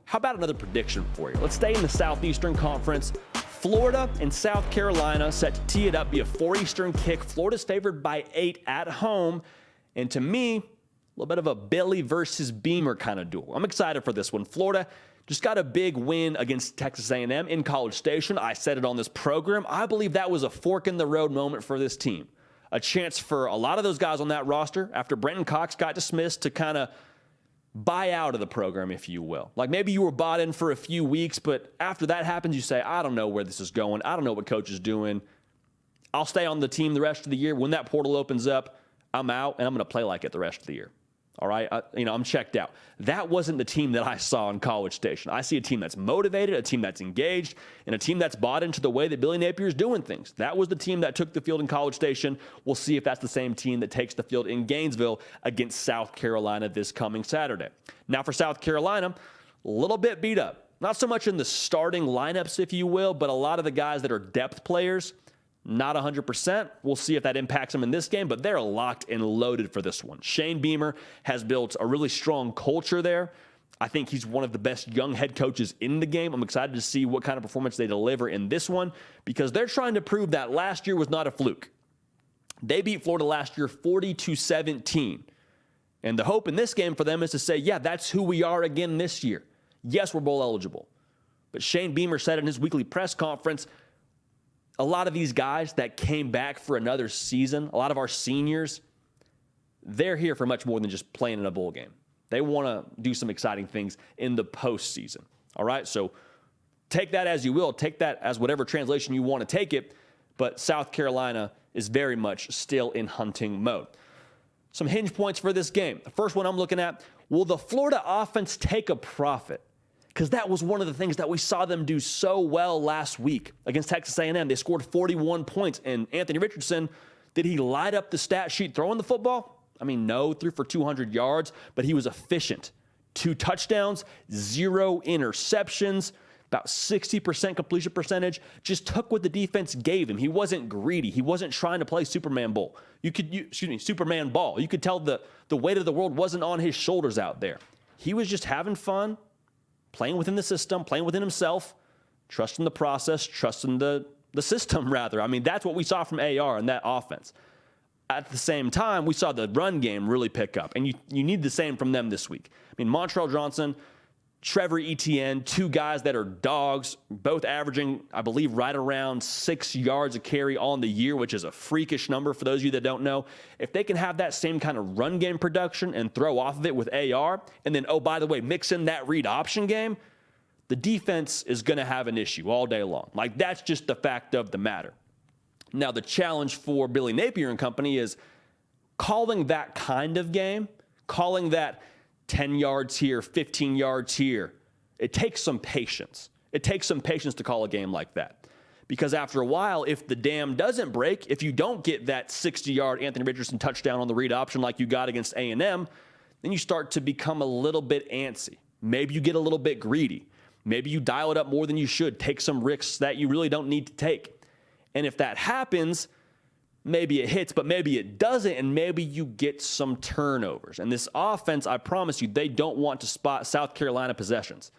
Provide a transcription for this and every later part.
How about another prediction for you? Let's stay in the Southeastern Conference. Florida and South Carolina set to tee it up, be a 4 Eastern kick. Florida's favored by 8 at home. And to me, a little bit of a Billy versus Beamer kind of duel. I'm excited for this one. Florida just got a big win against Texas A&M in College Station. I said it on this program. I believe that was a fork-in-the-road moment for this team. A chance for a lot of those guys on that roster, after Brenton Cox got dismissed, to kind of buy out of the program, if you will. Like maybe you were bought in for a few weeks, but after that happens, you say, I don't know where this is going. I don't know what coach is doing. I'll stay on the team the rest of the year. When that portal opens up, I'm out, and I'm going to play like it the rest of the year. All right, I'm checked out. That wasn't the team that I saw in College Station. I see a team that's motivated, a team that's engaged, and a team that's bought into the way that Billy Napier is doing things. That was the team that took the field in College Station. We'll see if that's the same team that takes the field in Gainesville against South Carolina this coming Saturday. Now for South Carolina, a little bit beat up. Not so much in the starting lineups, if you will, but a lot of the guys that are depth players, not 100%. We'll see if that impacts them in this game, but they're locked and loaded for this one. Shane Beamer has built a really strong culture there. I think he's one of the best young head coaches in the game. I'm excited to see what kind of performance they deliver in this one because they're trying to prove that last year was not a fluke. They beat Florida last year 40-17. And the hope in this game for them is to say, yeah, that's who we are again this year. Yes, we're bowl eligible. But Shane Beamer said in his weekly press conference, a lot of these guys that came back for another season, a lot of our seniors, they're here for much more than just playing in a bowl game. They want to do some exciting things in the postseason. All right, so take that as you will. Take that as whatever translation you want to take it. But South Carolina is very much still in hunting mode. Some hinge points for this game. The first one I'm looking at, will the Florida offense take a profit? Because that was one of the things that we saw them do so well last week against Texas A&M. They scored 41 points. And Anthony Richardson, did he light up the stat sheet throwing the football? I mean, no, threw for 200 yards, but he was efficient. 2 touchdowns, 0 interceptions, about 60% completion percentage. Just took what the defense gave him. He wasn't greedy. He wasn't trying to play Superman ball. Superman ball. You could tell the weight of the world wasn't on his shoulders out there. He was just having fun, playing within the system, playing within himself, trusting the process, trusting the system, rather. I mean, that's what we saw from AR in that offense. At the same time, we saw the run game really pick up, and you need the same from them this week. I mean, Montrell Johnson, Trevor Etienne, 2 guys that are dogs, both averaging, I believe, right around 6 yards a carry on the year, which is a freakish number for those of you that don't know. If they can have that same kind of run game production and throw off of it with AR, and then, oh, by the way, mix in that read option game, the defense is going to have an issue all day long. Like, that's just the fact of the matter. Now, the challenge for Billy Napier and company is calling that kind of game, calling that 10 yards here, 15 yards here. It takes some patience. It takes some patience to call a game like that. Because after a while, if the dam doesn't break, if you don't get that 60-yard Anthony Richardson touchdown on the read option like you got against A&M, then you start to become a little bit antsy. Maybe you get a little bit greedy. Maybe you dial it up more than you should. Take some risks that you really don't need to take. And if that happens, maybe it hits, but maybe it doesn't, and maybe you get some turnovers. And this offense, I promise you, they don't want to spot South Carolina possessions.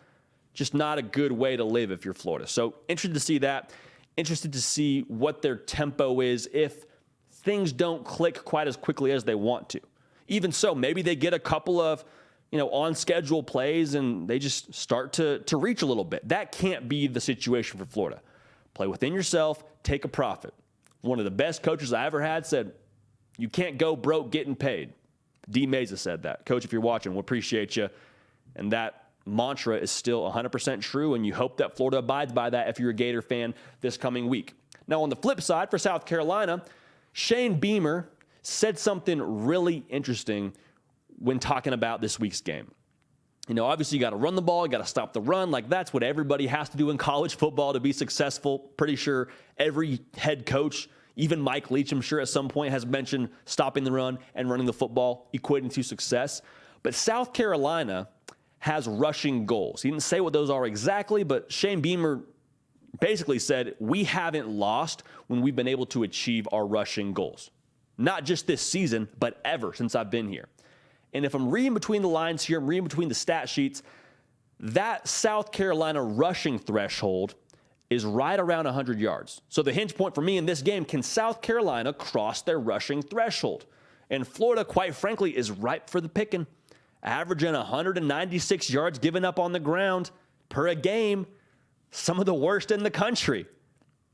Just not a good way to live if you're Florida. So interested to see that. Interested to see what their tempo is if things don't click quite as quickly as they want to. Even so, maybe they get a couple of on-schedule plays and they just start to reach a little bit. That can't be the situation for Florida. Play within yourself, take a profit. One of the best coaches I ever had said, you can't go broke getting paid. D. Meza said that. Coach, if you're watching, we appreciate you. And that mantra is still 100% true, and you hope that Florida abides by that if you're a Gator fan this coming week. Now, on the flip side, for South Carolina, Shane Beamer said something really interesting when talking about this week's game. Obviously you got to run the ball, you got to stop the run. Like, that's what everybody has to do in college football to be successful. Pretty sure every head coach, even Mike Leach, I'm sure at some point has mentioned stopping the run and running the football equating to success. But South Carolina has rushing goals. He didn't say what those are exactly, but Shane Beamer basically said, we haven't lost when we've been able to achieve our rushing goals. Not just this season, but ever since I've been here. And if I'm reading between the lines here, I'm reading between the stat sheets, That South Carolina rushing threshold is right around 100 yards. So the hinge point for me in this game, can South Carolina cross their rushing threshold? And Florida, quite frankly, is ripe for the picking, averaging 196 yards given up on the ground per a game, some of the worst in the country.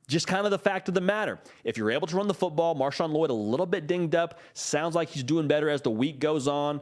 Just kind of the fact of the matter. If you're able to run the football, Marshawn Lloyd a little bit dinged up, sounds like he's doing better as the week goes on.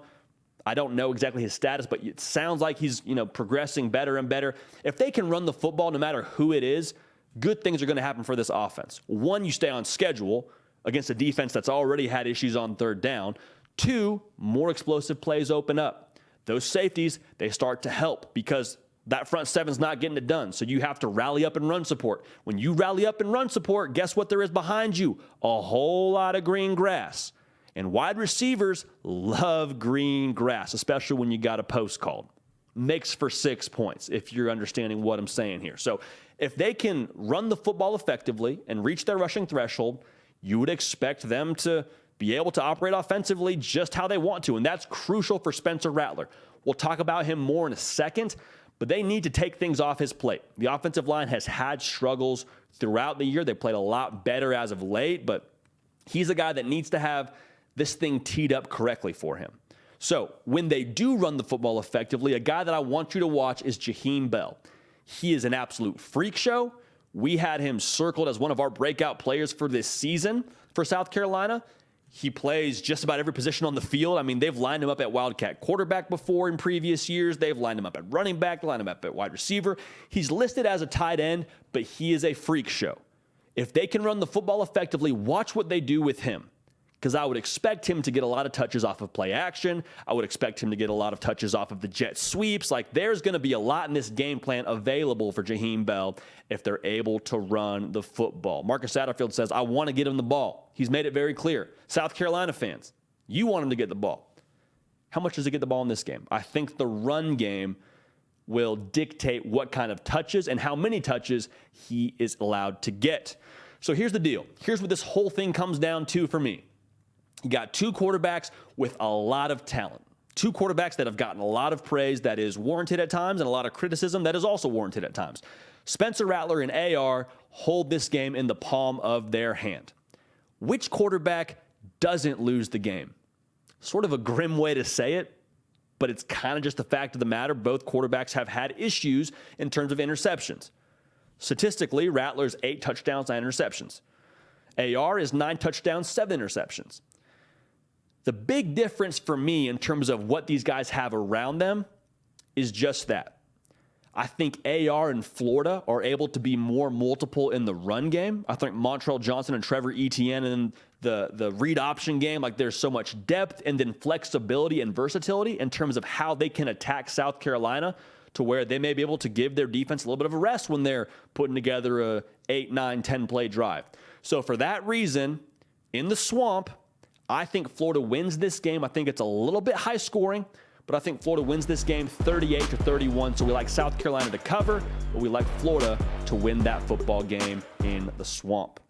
I don't know exactly his status, but it sounds like he's, progressing better and better. If they can run the football, no matter who it is, good things are going to happen for this offense. One, you stay on schedule against a defense that's already had issues on third down. Two, more explosive plays open up. Those safeties, they start to help because that front seven's not getting it done. So you have to rally up and run support. When you rally up and run support, guess what there is behind you? A whole lot of green grass. And wide receivers love green grass, especially when you got a post called. Makes for 6 points, if you're understanding what I'm saying here. So if they can run the football effectively and reach their rushing threshold, you would expect them to be able to operate offensively just how they want to. And that's crucial for Spencer Rattler. We'll talk about him more in a second, but they need to take things off his plate. The offensive line has had struggles throughout the year. They played a lot better as of late, but he's a guy that needs to have this thing teed up correctly for him. So when they do run the football effectively, a guy that I want you to watch is Jaheim Bell. He is an absolute freak show. We had him circled as one of our breakout players for this season for South Carolina. He plays just about every position on the field. I mean, they've lined him up at Wildcat quarterback before in previous years. They've lined him up at running back, lined him up at wide receiver. He's listed as a tight end, but he is a freak show. If they can run the football effectively, watch what they do with him. Because I would expect him to get a lot of touches off of play action. I would expect him to get a lot of touches off of the jet sweeps. Like, there's going to be a lot in this game plan available for Jaheim Bell if they're able to run the football. Marcus Satterfield says, I want to get him the ball. He's made it very clear. South Carolina fans, you want him to get the ball. How much does he get the ball in this game? I think the run game will dictate what kind of touches and how many touches he is allowed to get. So here's the deal. Here's what this whole thing comes down to for me. You got two quarterbacks with a lot of talent. Two quarterbacks that have gotten a lot of praise that is warranted at times and a lot of criticism that is also warranted at times. Spencer Rattler and AR hold this game in the palm of their hand. Which quarterback doesn't lose the game? Sort of a grim way to say it, but it's kind of just the fact of the matter. Both quarterbacks have had issues in terms of interceptions. Statistically, Rattler's 8 touchdowns, 9 interceptions. AR is 9 touchdowns, 7 interceptions. The big difference for me in terms of what these guys have around them is just that. I think AR and Florida are able to be more multiple in the run game. I think Montrell Johnson and Trevor Etienne in the read option game, like there's so much depth and then flexibility and versatility in terms of how they can attack South Carolina to where they may be able to give their defense a little bit of a rest when they're putting together a 8, 9, 10 play drive. So for that reason, in the swamp, I think Florida wins this game. I think it's a little bit high scoring, but I think Florida wins this game 38-31. So we like South Carolina to cover, but we like Florida to win that football game in the swamp.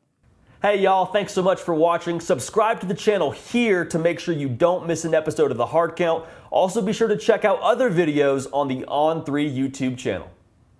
Hey y'all, thanks so much for watching. Subscribe to the channel here to make sure you don't miss an episode of The Hard Count. Also be sure to check out other videos on the On3 YouTube channel.